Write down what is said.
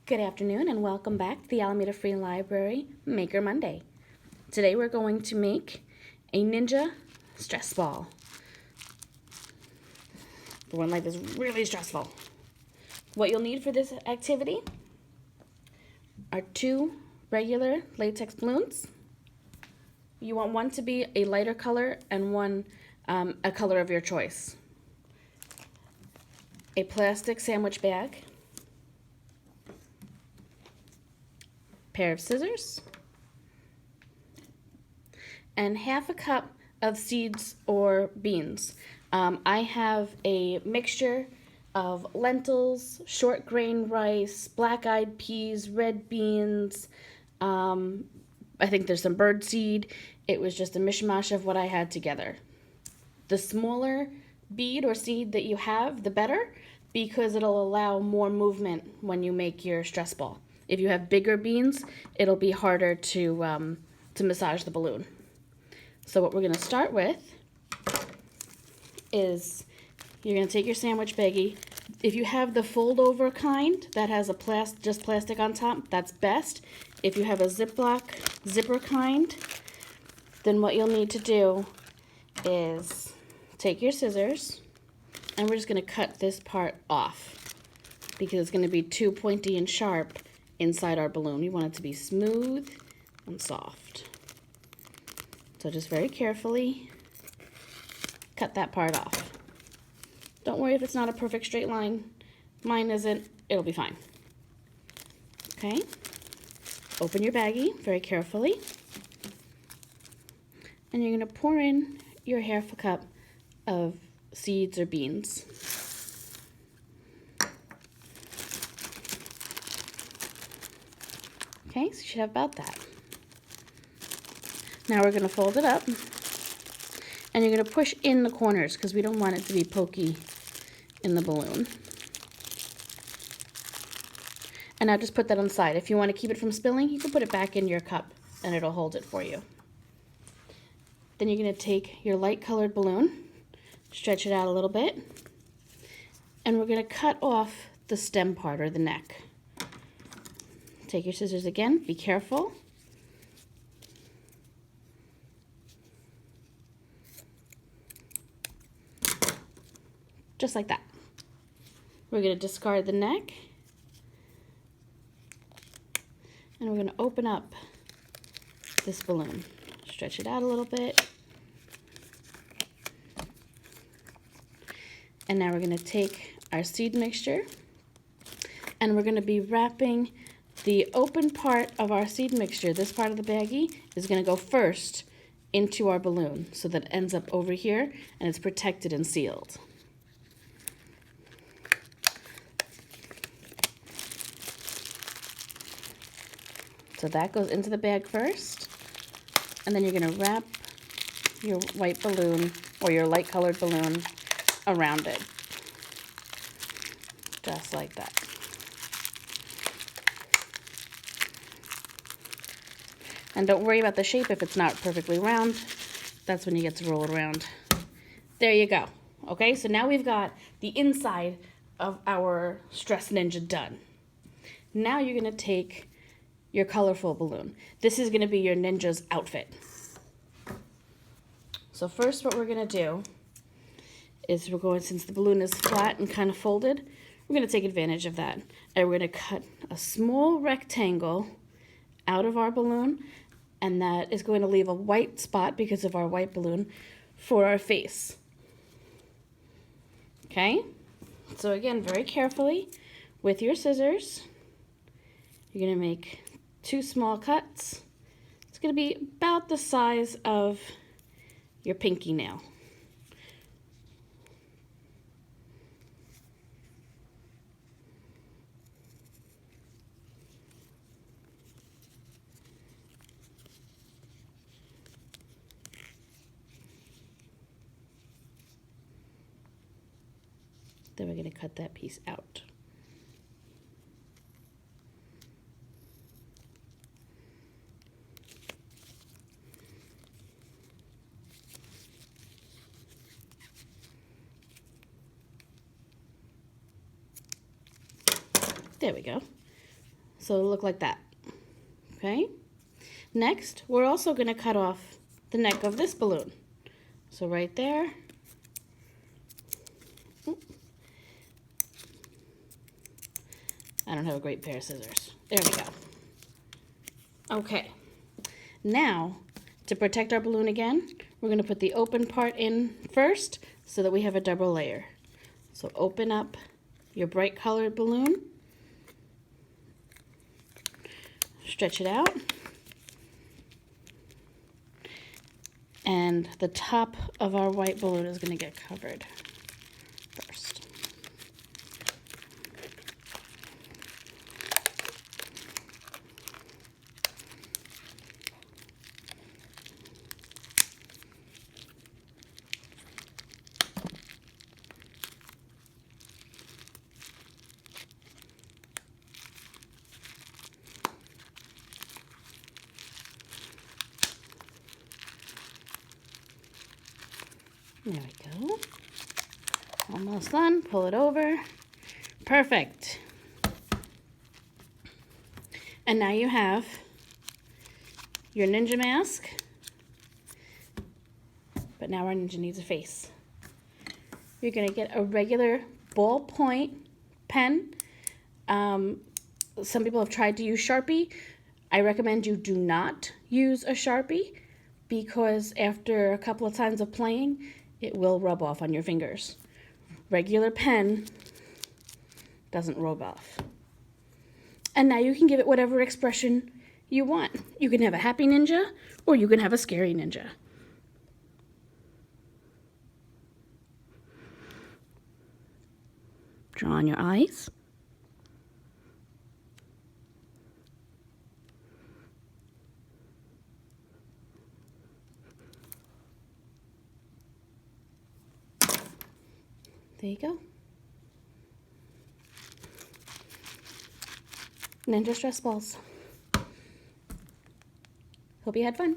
Good afternoon and welcome back to the Alameda Free Library Maker Monday. Today we're going to make a ninja stress ball for when life is really stressful. What you'll need for this activity are 2 regular latex balloons. You want one to be a lighter color and one a color of your choice. A plastic sandwich bag, pair of scissors, and half a cup of seeds or beans. I have a mixture of lentils, short grain rice, black-eyed peas, red beans. I think there's some bird seed. It was just a mishmash of what I had together. The smaller bead or seed that you have, the better, because it'll allow more movement when you make your stress ball. If you have bigger beans, it'll be harder to massage the balloon. So what we're going to start with is you're going to take your sandwich baggie. If you have the fold-over kind that has a just plastic on top, that's best. If you have a Ziploc zipper kind, then what you'll need to do is take your scissors, and we're just going to cut this part off because it's going to be too pointy and sharp inside our balloon. We want it to be smooth and soft. So just very carefully cut that part off. Don't worry if it's not a perfect straight line. Mine isn't. It'll be fine. Okay. Open your baggie very carefully. And you're going to pour in your half a cup of seeds or beans. Okay, so you should have about that. Now we're going to fold it up, and you're going to push in the corners because we don't want it to be pokey in the balloon. And now just put that on the side. If you want to keep it from spilling, you can put it back in your cup and it'll hold it for you. Then you're going to take your light colored balloon, stretch it out a little bit, and we're going to cut off the stem part or the neck. Take your scissors again, be careful. Just like that. We're going to discard the neck, and we're going to open up this balloon. Stretch it out a little bit. And now we're going to take our seed mixture, and we're going to be wrapping the open part of our seed mixture. This part of the baggie is going to go first into our balloon so that it ends up over here and it's protected and sealed. So that goes into the bag first, and then you're going to wrap your white balloon or your light colored balloon around it, just like that. And don't worry about the shape if it's not perfectly round. That's when you get to roll it around. There you go. Okay, so now we've got the inside of our Stress Ninja done. Now you're going to take your colorful balloon. This is going to be your ninja's outfit. So first what we're going to do is since the balloon is flat and kind of folded, we're going to take advantage of that. And we're going to cut a small rectangle out of our balloon, and that is going to leave a white spot because of our white balloon for our face. Okay? So again, very carefully with your scissors, you're going to make 2 small cuts. It's going to be about the size of your pinky nail. Then we're going to cut that piece out. There we go. So it'll look like that. Okay? Next, we're also going to cut off the neck of this balloon. So right there. I don't have a great pair of scissors. There we go. Okay. Now, to protect our balloon again, we're going to put the open part in first so that we have a double layer. So open up your bright colored balloon. Stretch it out. And the top of our white balloon is going to get covered first. There we go. Almost done. Pull it over. Perfect. And now you have your ninja mask. But now our ninja needs a face. You're going to get a regular ballpoint pen. Some people have tried to use Sharpie. I recommend you do not use a Sharpie because after a couple of times of playing, it will rub off on your fingers. Regular pen doesn't rub off. And now you can give it whatever expression you want. You can have a happy ninja or you can have a scary ninja. Draw on your eyes. There you go. Ninja stress balls. Hope you had fun.